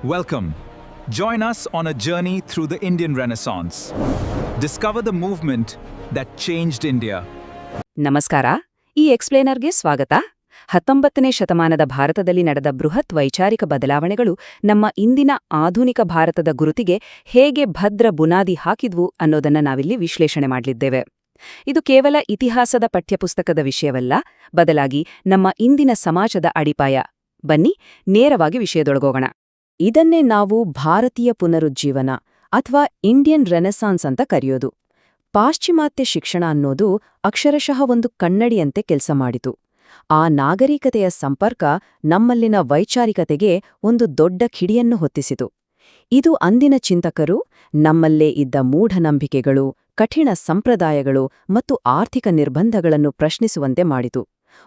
Welcome. Join us on a journey through the Indian Renaissance. Discover the movement that changed India. ನಮಸ್ಕಾರ. ಈ ಎಕ್ಸ್ಪ್ಲೇನರ್ಗೆ ಸ್ವಾಗತ. 19ನೇ ಶತಮಾನದ ಭಾರತದಲ್ಲಿ ನಡೆದ ಬೃಹತ್ ವೈಚಾರಿಕ ಬದಲಾವಣೆಗಳು ನಮ್ಮ ಇಂದಿನ ಆಧುನಿಕ ಭಾರತದ ಗುರುತಿಗೆ ಹೇಗೆ ಭದ್ರ ಬುನಾದಿ ಹಾಕಿದ್ವು ಅನ್ನೋದನ್ನ ನಾವಿಲ್ಲಿ ವಿಶ್ಲೇಷಣೆ ಮಾಡಲಿದ್ದೇವೆ. ಇದು ಕೇವಲ ಇತಿಹಾಸದ ಪಠ್ಯಪುಸ್ತಕದ ವಿಷಯವಲ್ಲ, ಬದಲಾಗಿ ನಮ್ಮ ಇಂದಿನ ಸಮಾಜದ ಅಡಿಪಾಯ. ಬನ್ನಿ ನೇರವಾಗಿ ವಿಷಯದೊಳಗೋಗೋಣ. ಇದನ್ನೇ ನಾವು ಭಾರತೀಯ ಪುನರುಜ್ಜೀವನ ಅಥವಾ ಇಂಡಿಯನ್ ರೆನೆಸಾನ್ಸ್ ಅಂತ ಕರೆಯೋದು. ಪಾಶ್ಚಿಮಾತ್ಯ ಶಿಕ್ಷಣ ಅನ್ನೋದು ಅಕ್ಷರಶಃ ಒಂದು ಕನ್ನಡಿಯಂತೆ ಕೆಲಸ ಮಾಡಿತು. ಆ ನಾಗರಿಕತೆಯ ಸಂಪರ್ಕ ನಮ್ಮಲ್ಲಿನ ವೈಚಾರಿಕತೆಗೆ ಒಂದು ದೊಡ್ಡ ಕಿಡಿಯನ್ನು ಹೊತ್ತಿಸಿತು. ಇದು ಅಂದಿನ ಚಿಂತಕರು ನಮ್ಮಲ್ಲೇ ಇದ್ದ ಮೂಢನಂಬಿಕೆಗಳು, ಕಠಿಣ ಸಂಪ್ರದಾಯಗಳು ಮತ್ತು ಆರ್ಥಿಕ ನಿರ್ಬಂಧಗಳನ್ನು ಪ್ರಶ್ನಿಸುವಂತೆ ಮಾಡಿತು.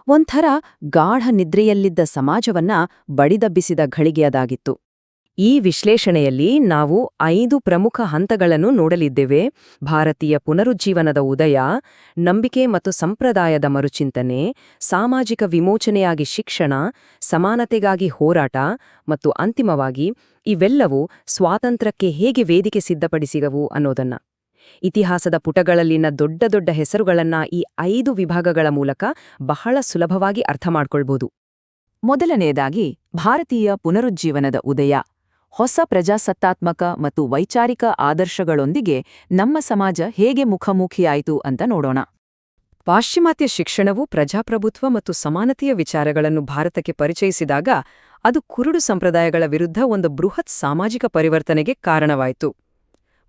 ಒಂಥರ ಗಾಢ ನಿದ್ರೆಯಲ್ಲಿದ್ದ ಸಮಾಜವನ್ನ ಬಡಿದಬ್ಬಿಸಿದ ಘಳಿಗೆಯದಾಗಿತ್ತು. ಈ ವಿಶ್ಲೇಷಣೆಯಲ್ಲಿ ನಾವು 5 ಪ್ರಮುಖ ಹಂತಗಳನ್ನು ನೋಡಲಿದ್ದೇವೆ. ಭಾರತೀಯ ಪುನರುಜ್ಜೀವನದ ಉದಯ, ನಂಬಿಕೆ ಮತ್ತು ಸಂಪ್ರದಾಯದ ಮರುಚಿಂತನೆ, ಸಾಮಾಜಿಕ ವಿಮೋಚನೆಯಾಗಿ ಶಿಕ್ಷಣ, ಸಮಾನತೆಗಾಗಿ ಹೋರಾಟ ಮತ್ತು ಅಂತಿಮವಾಗಿ ಇವೆಲ್ಲವೂ ಸ್ವಾತಂತ್ರ್ಯಕ್ಕೆ ಹೇಗೆ ವೇದಿಕೆ ಸಿದ್ಧಪಡಿಸಿದವು ಅನ್ನೋದನ್ನ. ಇತಿಹಾಸದ ಪುಟಗಳಲ್ಲಿನ ದೊಡ್ಡ ದೊಡ್ಡ ಹೆಸರುಗಳನ್ನ ಈ 5 ವಿಭಾಗಗಳ ಮೂಲಕ ಬಹಳ ಸುಲಭವಾಗಿ ಅರ್ಥ ಮಾಡ್ಕೊಳ್ಬೋದು. ಮೊದಲನೆಯದಾಗಿ ಭಾರತೀಯ ಪುನರುಜ್ಜೀವನದ ಉದಯ. ಹೊಸ ಪ್ರಜಾಸತ್ತಾತ್ಮಕ ಮತ್ತು ವೈಚಾರಿಕ ಆದರ್ಶಗಳೊಂದಿಗೆ ನಮ್ಮ ಸಮಾಜ ಹೇಗೆ ಮುಖಾಮುಖಿಯಾಯಿತು ಅಂತ ನೋಡೋಣ. ಪಾಶ್ಚಿಮಾತ್ಯ ಶಿಕ್ಷಣವು ಪ್ರಜಾಪ್ರಭುತ್ವ ಮತ್ತು ಸಮಾನತೆಯ ವಿಚಾರಗಳನ್ನು ಭಾರತಕ್ಕೆ ಪರಿಚಯಿಸಿದಾಗ ಅದು ಕುರುಡು ಸಂಪ್ರದಾಯಗಳ ವಿರುದ್ಧ ಒಂದು ಬೃಹತ್ ಸಾಮಾಜಿಕ ಪರಿವರ್ತನೆಗೆ ಕಾರಣವಾಯಿತು.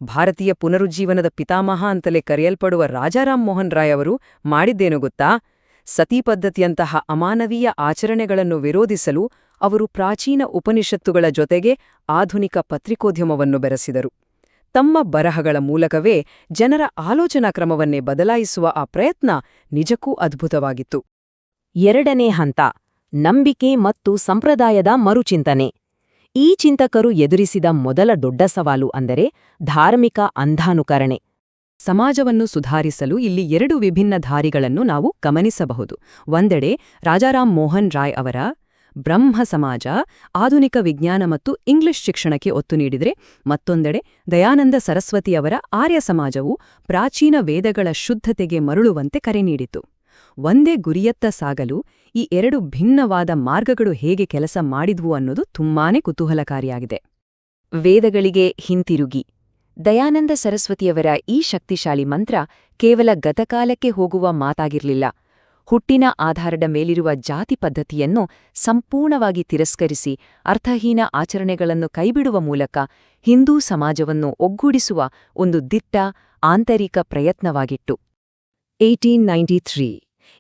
ಭಾರತೀಯ ಪುನರುಜ್ಜೀವನದ ಪಿತಾಮಹ ಅಂತಲೇ ಕರೆಯಲ್ಪಡುವ ರಾಜಾರಾಮ್ ಮೋಹನ್ ರಾಯ್ ಅವರು ಮಾಡಿದ್ದೇನು ಗೊತ್ತಾ? ಸತಿ ಪದ್ಧತಿಯಂತಹ ಅಮಾನವೀಯ ಆಚರಣೆಗಳನ್ನು ವಿರೋಧಿಸಲು ಅವರು ಪ್ರಾಚೀನ ಉಪನಿಷತ್ತುಗಳ ಜೊತೆಗೆ ಆಧುನಿಕ ಪತ್ರಿಕೋದ್ಯಮವನ್ನು ಬೆರೆಸಿದರು. ತಮ್ಮ ಬರಹಗಳ ಮೂಲಕವೇ ಜನರ ಆಲೋಚನಾ ಕ್ರಮವನ್ನೇ ಬದಲಾಯಿಸುವ ಆ ಪ್ರಯತ್ನ ನಿಜಕ್ಕೂ ಅದ್ಭುತವಾಗಿತ್ತು. ಎರಡನೇ ಹಂತ, ನಂಬಿಕೆ ಮತ್ತು ಸಂಪ್ರದಾಯದ ಮರುಚಿಂತನೆ. ಈ ಚಿಂತಕರು ಎದುರಿಸಿದ ಮೊದಲ ದೊಡ್ಡ ಸವಾಲು ಅಂದರೆ ಧಾರ್ಮಿಕ ಅಂಧಾನುಕರಣೆ. ಸಮಾಜವನ್ನು ಸುಧಾರಿಸಲು ಇಲ್ಲಿ 2 ವಿಭಿನ್ನ ದಾರಿಗಳನ್ನು ನಾವು ಗಮನಿಸಬಹುದು. ಒಂದೆಡೆ ರಾಜಾರಾಮ್ ಮೋಹನ್ ರಾಯ್ ಅವರ ಬ್ರಹ್ಮ ಸಮಾಜ ಆಧುನಿಕ ವಿಜ್ಞಾನ ಮತ್ತು ಇಂಗ್ಲಿಷ್ ಶಿಕ್ಷಣಕ್ಕೆ ಒತ್ತು ನೀಡಿದರೆ, ಮತ್ತೊಂದೆಡೆ ದಯಾನಂದ ಸರಸ್ವತಿಯವರ ಆರ್ಯ ಸಮಾಜವು ಪ್ರಾಚೀನ ವೇದಗಳ ಶುದ್ಧತೆಗೆ ಮರಳುವಂತೆ ಕರೆ ನೀಡಿತು. ಒಂದೇ ಗುರಿಯತ್ತ ಸಾಗಲು ಈ 2 ಭಿನ್ನವಾದ ಮಾರ್ಗಗಳು ಹೇಗೆ ಕೆಲಸ ಮಾಡಿದ್ವು ಅನ್ನೋದು ತುಂಬಾನೇ ಕುತೂಹಲಕಾರಿಯಾಗಿದೆ. ವೇದಗಳಿಗೆ ಹಿಂತಿರುಗಿ. ದಯಾನಂದ ಸರಸ್ವತಿಯವರ ಈ ಶಕ್ತಿಶಾಲಿ ಮಂತ್ರ ಕೇವಲ ಗತಕಾಲಕ್ಕೆ ಹೋಗುವ ಮಾತಾಗಿರಲಿಲ್ಲ. ಹುಟ್ಟಿನ ಆಧಾರದ ಮೇಲಿರುವ ಜಾತಿ ಪದ್ಧತಿಯನ್ನು ಸಂಪೂರ್ಣವಾಗಿ ತಿರಸ್ಕರಿಸಿ ಅರ್ಥಹೀನ ಆಚರಣೆಗಳನ್ನು ಕೈಬಿಡುವ ಮೂಲಕ ಹಿಂದೂ ಸಮಾಜವನ್ನು ಒಗ್ಗೂಡಿಸುವ ಒಂದು ದಿಟ್ಟ ಆಂತರಿಕ ಪ್ರಯತ್ನವಾಗಿತ್ತು. 1893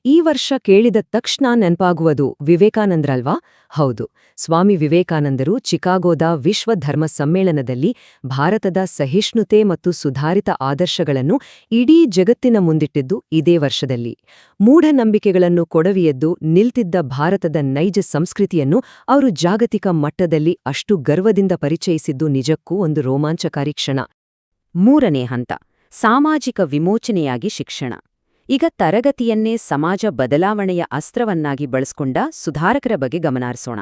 ಈ ವರ್ಷ ಕೇಳಿದ ತಕ್ಷಣ ನೆನಪಾಗುವುದು ವಿವೇಕಾನಂದರಲ್ವಾ? ಹೌದು, ಸ್ವಾಮಿ ವಿವೇಕಾನಂದರು ಚಿಕಾಗೋದ ವಿಶ್ವ ಧರ್ಮ ಸಮ್ಮೇಳನದಲ್ಲಿ ಭಾರತದ ಸಹಿಷ್ಣುತೆ ಮತ್ತು ಸುಧಾರಿತ ಆದರ್ಶಗಳನ್ನು ಇಡೀ ಜಗತ್ತಿನ ಮುಂದಿಟ್ಟಿದ್ದು ಇದೇ ವರ್ಷದಲ್ಲಿ. ಮೂಢನಂಬಿಕೆಗಳನ್ನು ಕೊಡವಿಯದ್ದು ನಿಲ್ತಿದ್ದ ಭಾರತದ ನೈಜ ಸಂಸ್ಕೃತಿಯನ್ನು ಅವರು ಜಾಗತಿಕ ಮಟ್ಟದಲ್ಲಿ ಅಷ್ಟು ಗರ್ವದಿಂದ ಪರಿಚಯಿಸಿದ್ದು ನಿಜಕ್ಕೂ ಒಂದು ರೋಮಾಂಚಕಾರಿ ಕ್ಷಣ. ಮೂರನೇ ಹಂತ, ಸಾಮಾಜಿಕ ವಿಮೋಚನೆಯಾಗಿ ಶಿಕ್ಷಣ. ಈಗ ತರಗತಿಯನ್ನೇ ಸಮಾಜ ಬದಲಾವಣೆಯ ಅಸ್ತ್ರವನ್ನಾಗಿ ಬಳಸ್ಕೊಂಡ ಸುಧಾರಕರ ಬಗ್ಗೆ ಗಮನಹರಿಸೋಣ.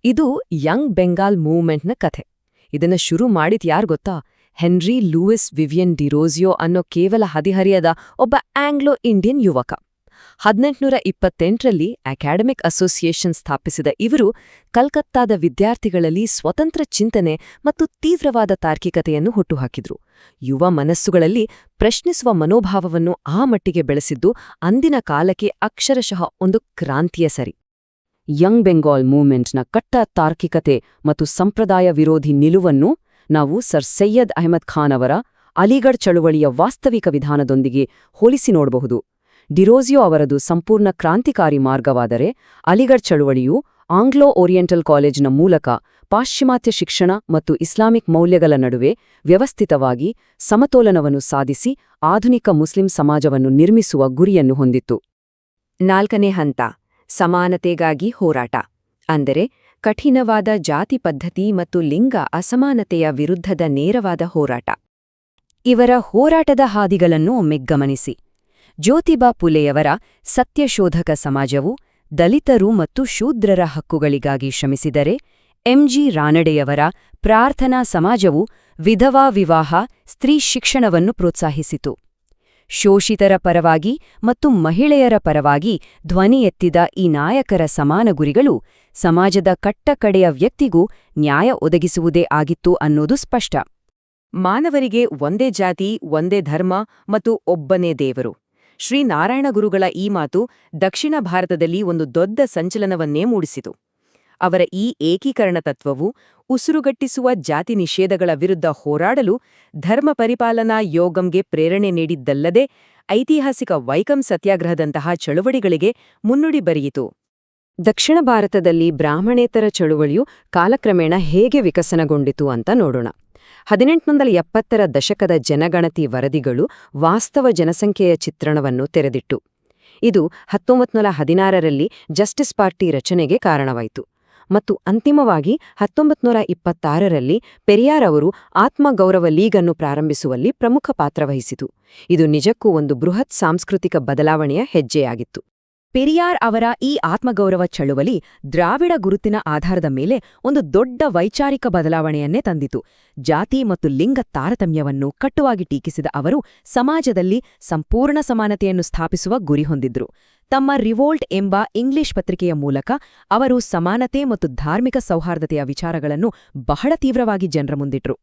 ಇದು ಯಂಗ್ ಬೆಂಗಾಲ್ ಮೂವ್ಮೆಂಟ್ನ ಕಥೆ. ಇದನ್ನ ಶುರು ಮಾಡಿದ್ ಯಾರ್ ಗೊತ್ತಾ? ಹೆನ್ರಿ ಲೂಯಿಸ್ ವಿವಿಯನ್ ಡಿರೋಜಿಯೋ ಅನ್ನೋ ಕೇವಲ ಹದಿಹರಿಯದ ಒಬ್ಬ ಆಂಗ್ಲೋ ಇಂಡಿಯನ್ ಯುವಕ. 1828ರಲ್ಲಿ ಅಕಾಡೆಮಿಕ್ ಅಸೋಸಿಯೇಷನ್ ಸ್ಥಾಪಿಸಿದ ಇವರು ಕಲ್ಕತ್ತಾದ ವಿದ್ಯಾರ್ಥಿಗಳಲ್ಲಿ ಸ್ವತಂತ್ರ ಚಿಂತನೆ ಮತ್ತು ತೀವ್ರವಾದ ತಾರ್ಕಿಕತೆಯನ್ನು ಹುಟ್ಟುಹಾಕಿದ್ರು. ಯುವ ಮನಸ್ಸುಗಳಲ್ಲಿ ಪ್ರಶ್ನಿಸುವ ಮನೋಭಾವವನ್ನು ಆ ಮಟ್ಟಿಗೆ ಬೆಳೆಸಿದ್ದು ಅಂದಿನ ಕಾಲಕ್ಕೆ ಅಕ್ಷರಶಃ ಒಂದು ಕ್ರಾಂತಿಯ ಸರಿ. ಯಂಗ್ ಬೆಂಗಾಲ್ ಮೂವ್ಮೆಂಟ್ನ ಕಟ್ಟ ತಾರ್ಕಿಕತೆ ಮತ್ತು ಸಂಪ್ರದಾಯ ವಿರೋಧಿ ನಿಲುವನ್ನು ನಾವು ಸರ್ ಸೈಯದ್ ಅಹಮದ್ ಖಾನ್ ಅವರ ಅಲಿಗಢ್ ಚಳುವಳಿಯ ವಾಸ್ತವಿಕ ವಿಧಾನದೊಂದಿಗೆ ಹೋಲಿಸಿ ನೋಡಬಹುದು. ಡಿರೋಜಿಯೋ ಅವರದು ಸಂಪೂರ್ಣ ಕ್ರಾಂತಿಕಾರಿ ಮಾರ್ಗವಾದರೆ, ಅಲಿಗಢ್ ಚಳುವಳಿಯು ಆಂಗ್ಲೋ ಓರಿಯೆಂಟಲ್ ಕಾಲೇಜಿನ ಮೂಲಕ ಪಾಶ್ಚಿಮಾತ್ಯ ಶಿಕ್ಷಣ ಮತ್ತು ಇಸ್ಲಾಮಿಕ್ ಮೌಲ್ಯಗಳ ನಡುವೆ ವ್ಯವಸ್ಥಿತವಾಗಿ ಸಮತೋಲನವನ್ನು ಸಾಧಿಸಿ ಆಧುನಿಕ ಮುಸ್ಲಿಂ ಸಮಾಜವನ್ನು ನಿರ್ಮಿಸುವ ಗುರಿಯನ್ನು ಹೊಂದಿತ್ತು. 4ನೇ ಹಂತ, ಸಮಾನತೆಗಾಗಿ ಹೋರಾಟ. ಅಂದರೆ ಕಠಿಣವಾದ ಜಾತಿ ಪದ್ಧತಿ ಮತ್ತು ಲಿಂಗ ಅಸಮಾನತೆಯ ವಿರುದ್ಧದ ನೇರವಾದ ಹೋರಾಟ. ಇವರ ಹೋರಾಟದ ಹಾದಿಗಳನ್ನು ಒಮ್ಮೆ ಗಮನಿಸಿ. ಜ್ಯೋತಿಬಾ ಫುಲೆಯವರ ಸತ್ಯಶೋಧಕ ಸಮಾಜವು ದಲಿತರು ಮತ್ತು ಶೂದ್ರರ ಹಕ್ಕುಗಳಿಗಾಗಿ ಶ್ರಮಿಸಿದರೆ, ಎಂಜಿ ರಾನಡೆಯವರ ಪ್ರಾರ್ಥನಾ ಸಮಾಜವು ವಿಧವಾ ವಿವಾಹ, ಸ್ತ್ರೀ ಶಿಕ್ಷಣವನ್ನು ಪ್ರೋತ್ಸಾಹಿಸಿತು. ಶೋಷಿತರ ಪರವಾಗಿ ಮತ್ತು ಮಹಿಳೆಯರ ಪರವಾಗಿ ಧ್ವನಿ ಎತ್ತಿದ ಈ ನಾಯಕರ ಸಮಾನ ಗುರಿಗಳು ಸಮಾಜದ ಕಟ್ಟಕಡೆಯ ವ್ಯಕ್ತಿಗೂ ನ್ಯಾಯ ಒದಗಿಸುವುದೇ ಆಗಿತ್ತು ಅನ್ನೋದು ಸ್ಪಷ್ಟ. ಮಾನವರಿಗೆ ಒಂದೇ ಜಾತಿ, ಒಂದೇ ಧರ್ಮ ಮತ್ತು ಒಬ್ಬನೇ ದೇವರು. ಶ್ರೀನಾರಾಯಣ ಗುರುಗಳ ಈ ಮಾತು ದಕ್ಷಿಣ ಭಾರತದಲ್ಲಿ ಒಂದು ದೊಡ್ಡ ಸಂಚಲನವನ್ನೇ ಮೂಡಿಸಿತು. ಅವರ ಈ ಏಕೀಕರಣ ತತ್ವವು ಉಸಿರುಗಟ್ಟಿಸುವ ಜಾತಿ ನಿಷೇಧಗಳ ವಿರುದ್ಧ ಹೋರಾಡಲು ಧರ್ಮ ಪರಿಪಾಲನಾ ಯೋಗಂಗೆ ಪ್ರೇರಣೆ ನೀಡಿದ್ದಲ್ಲದೆ ಐತಿಹಾಸಿಕ ವೈಕಂ ಸತ್ಯಾಗ್ರಹದಂತಹ ಚಳುವಳಿಗಳಿಗೆ ಮುನ್ನುಡಿ ಬರೆಯಿತು. ದಕ್ಷಿಣ ಭಾರತದಲ್ಲಿ ಬ್ರಾಹ್ಮಣೇತರ ಚಳುವಳಿಯು ಕಾಲಕ್ರಮೇಣ ಹೇಗೆ ವಿಕಸನಗೊಂಡಿತು ಅಂತ ನೋಡೋಣ. 1870ರ ದಶಕದ ಜನಗಣತಿ ವರದಿಗಳು ವಾಸ್ತವ ಜನಸಂಖ್ಯೆಯ ಚಿತ್ರಣವನ್ನು ತೆರೆದಿಟ್ಟು. ಇದು 1916ರಲ್ಲಿ ಜಸ್ಟಿಸ್ ಪಾರ್ಟಿ ರಚನೆಗೆ ಕಾರಣವಾಯಿತು ಮತ್ತು ಅಂತಿಮವಾಗಿ 1926ರಲ್ಲಿ ಪೆರಿಯಾರ್ ಅವರು ಆತ್ಮಗೌರವ ಲೀಗನ್ನು ಪ್ರಾರಂಭಿಸುವಲ್ಲಿ ಪ್ರಮುಖ ಪಾತ್ರವಹಿಸಿತು. ಇದು ನಿಜಕ್ಕೂ ಒಂದು ಬೃಹತ್ ಸಾಂಸ್ಕೃತಿಕ ಬದಲಾವಣೆಯ ಹೆಜ್ಜೆಯಾಗಿತ್ತು. ಪೆರಿಯಾರ್ ಅವರ ಈ ಆತ್ಮಗೌರವ ಚಳುವಳಿ ದ್ರಾವಿಡ ಗುರುತಿನ ಆಧಾರದ ಮೇಲೆ ಒಂದು ದೊಡ್ಡ ವೈಚಾರಿಕ ಬದಲಾವಣೆಯನ್ನೇ ತಂದಿತು. ಜಾತಿ ಮತ್ತು ಲಿಂಗ ತಾರತಮ್ಯವನ್ನು ಕಟುವಾಗಿ ಟೀಕಿಸಿದ ಅವರು ಸಮಾಜದಲ್ಲಿ ಸಂಪೂರ್ಣ ಸಮಾನತೆಯನ್ನು ಸ್ಥಾಪಿಸುವ ಗುರಿ ಹೊಂದಿದ್ರು. ತಮ್ಮ ರಿವೋಲ್ಟ್ ಎಂಬ ಇಂಗ್ಲಿಷ್ ಪತ್ರಿಕೆಯ ಮೂಲಕ ಅವರು ಸಮಾನತೆ ಮತ್ತು ಧಾರ್ಮಿಕ ಸೌಹಾರ್ದತೆಯ ವಿಚಾರಗಳನ್ನು ಬಹಳ ತೀವ್ರವಾಗಿ ಜನರ ಮುಂದಿಟ್ರು.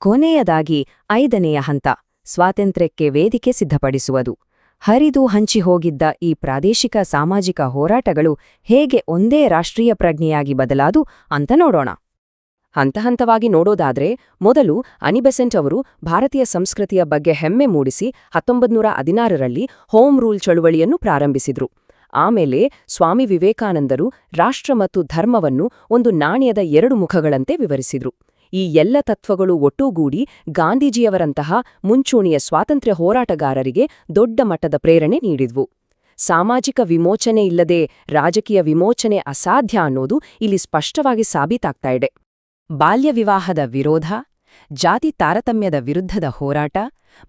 ಕೊನೆಯದಾಗಿ 5ನೆಯ ಹಂತ, ಸ್ವಾತಂತ್ರ್ಯಕ್ಕೆ ವೇದಿಕೆ ಸಿದ್ಧಪಡಿಸುವುದು. ಹರಿದು ಹಂಚಿಹೋಗಿದ್ದ ಈ ಪ್ರಾದೇಶಿಕ ಸಾಮಾಜಿಕ ಹೋರಾಟಗಳು ಹೇಗೆ ಒಂದೇ ರಾಷ್ಟ್ರೀಯ ಪ್ರಜ್ಞೆಯಾಗಿ ಬದಲಾದು ಅಂತ ನೋಡೋಣ. ಹಂತಹಂತವಾಗಿ ನೋಡೋದಾದ್ರೆ, ಮೊದಲು ಅನಿ ಬೆಸೆಂಟ್ ಅವರು ಭಾರತೀಯ ಸಂಸ್ಕೃತಿಯ ಬಗ್ಗೆ ಹೆಮ್ಮೆ ಮೂಡಿಸಿ 1916ರಲ್ಲಿ ಹೋಮ್ ರೂಲ್ ಚಳುವಳಿಯನ್ನು ಪ್ರಾರಂಭಿಸಿದ್ರು. ಆಮೇಲೆ ಸ್ವಾಮಿ ವಿವೇಕಾನಂದರು ರಾಷ್ಟ್ರ ಮತ್ತು ಧರ್ಮವನ್ನು ಒಂದು ನಾಣ್ಯದ 2 ಮುಖಗಳಂತೆ ವಿವರಿಸಿದ್ರು. ಈ ಎಲ್ಲ ತತ್ವಗಳು ಒಟ್ಟುಗೂಡಿ ಗಾಂಧೀಜಿಯವರಂತಹ ಮುಂಚೂಣಿಯ ಸ್ವಾತಂತ್ರ್ಯ ಹೋರಾಟಗಾರರಿಗೆ ದೊಡ್ಡ ಮಟ್ಟದ ಪ್ರೇರಣೆ ನೀಡಿದ್ವು. ಸಾಮಾಜಿಕ ವಿಮೋಚನೆ ಇಲ್ಲದೆ ರಾಜಕೀಯ ವಿಮೋಚನೆ ಅಸಾಧ್ಯ ಅನ್ನೋದು ಇಲ್ಲಿ ಸ್ಪಷ್ಟವಾಗಿ ಸಾಬೀತಾಗ್ತಾ ಇದೆ. ಬಾಲ್ಯ ವಿವಾಹದ ವಿರೋಧ, ಜಾತಿ ತಾರತಮ್ಯದ ವಿರುದ್ಧದ ಹೋರಾಟ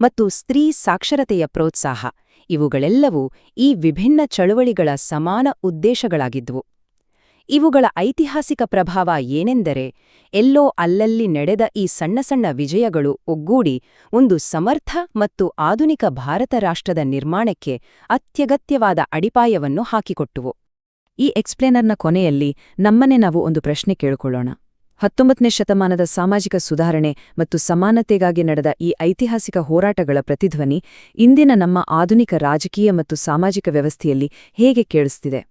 ಮತ್ತು ಸ್ತ್ರೀ ಸಾಕ್ಷರತೆಯ ಪ್ರೋತ್ಸಾಹ ಇವುಗಳೆಲ್ಲವೂ ಈ ವಿಭಿನ್ನ ಚಳುವಳಿಗಳ ಸಮಾನ ಉದ್ದೇಶಗಳಾಗಿದ್ವು. ಇವುಗಳ ಐತಿಹಾಸಿಕ ಪ್ರಭಾವ ಏನೆಂದರೆ, ಎಲ್ಲೋ ಅಲ್ಲಲ್ಲಿ ನಡೆದ ಈ ಸಣ್ಣ ಸಣ್ಣ ವಿಜಯಗಳು ಒಗ್ಗೂಡಿ ಒಂದು ಸಮರ್ಥ ಮತ್ತು ಆಧುನಿಕ ಭಾರತ ರಾಷ್ಟ್ರದ ನಿರ್ಮಾಣಕ್ಕೆ ಅತ್ಯಗತ್ಯವಾದ ಅಡಿಪಾಯವನ್ನು ಹಾಕಿಕೊಟ್ಟುವು. ಈ ಎಕ್ಸ್ಪ್ಲೇನರ್ನ ಕೊನೆಯಲ್ಲಿ ನಮ್ಮನ್ನೇ ನಾವು ಒಂದು ಪ್ರಶ್ನೆ ಕೇಳಿಕೊಳ್ಳೋಣ. 19ನೇ ಶತಮಾನದ ಸಾಮಾಜಿಕ ಸುಧಾರಣೆ ಮತ್ತು ಸಮಾನತೆಗಾಗಿ ನಡೆದ ಈ ಐತಿಹಾಸಿಕ ಹೋರಾಟಗಳ ಪ್ರತಿಧ್ವನಿ ಇಂದಿನ ನಮ್ಮ ಆಧುನಿಕ ರಾಜಕೀಯ ಮತ್ತು ಸಾಮಾಜಿಕ ವ್ಯವಸ್ಥೆಯಲ್ಲಿ ಹೇಗೆ ಕೇಳಿಸ್ತಿದೆ?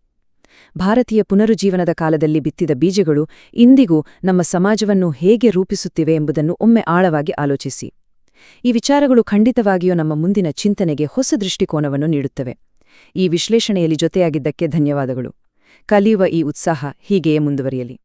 ಭಾರತೀಯ ಪುನರುಜ್ಜೀವನದ ಕಾಲದಲ್ಲಿ ಬಿತ್ತಿದ ಬೀಜಗಳು ಇಂದಿಗೂ ನಮ್ಮ ಸಮಾಜವನ್ನು ಹೇಗೆ ರೂಪಿಸುತ್ತಿವೆ ಎಂಬುದನ್ನು ಒಮ್ಮೆ ಆಳವಾಗಿ ಆಲೋಚಿಸಿ. ಈ ವಿಚಾರಗಳು ಖಂಡಿತವಾಗಿಯೂ ನಮ್ಮ ಮುಂದಿನ ಚಿಂತನೆಗೆ ಹೊಸ ದೃಷ್ಟಿಕೋನವನ್ನು ನೀಡುತ್ತವೆ. ಈ ವಿಶ್ಲೇಷಣೆಯಲ್ಲಿ ಜೊತೆಯಾಗಿದ್ದಕ್ಕೆ ಧನ್ಯವಾದಗಳು. ಕಲಿಯುವ ಈ ಉತ್ಸಾಹ ಹೀಗೆಯೇ ಮುಂದುವರಿಯಲಿ.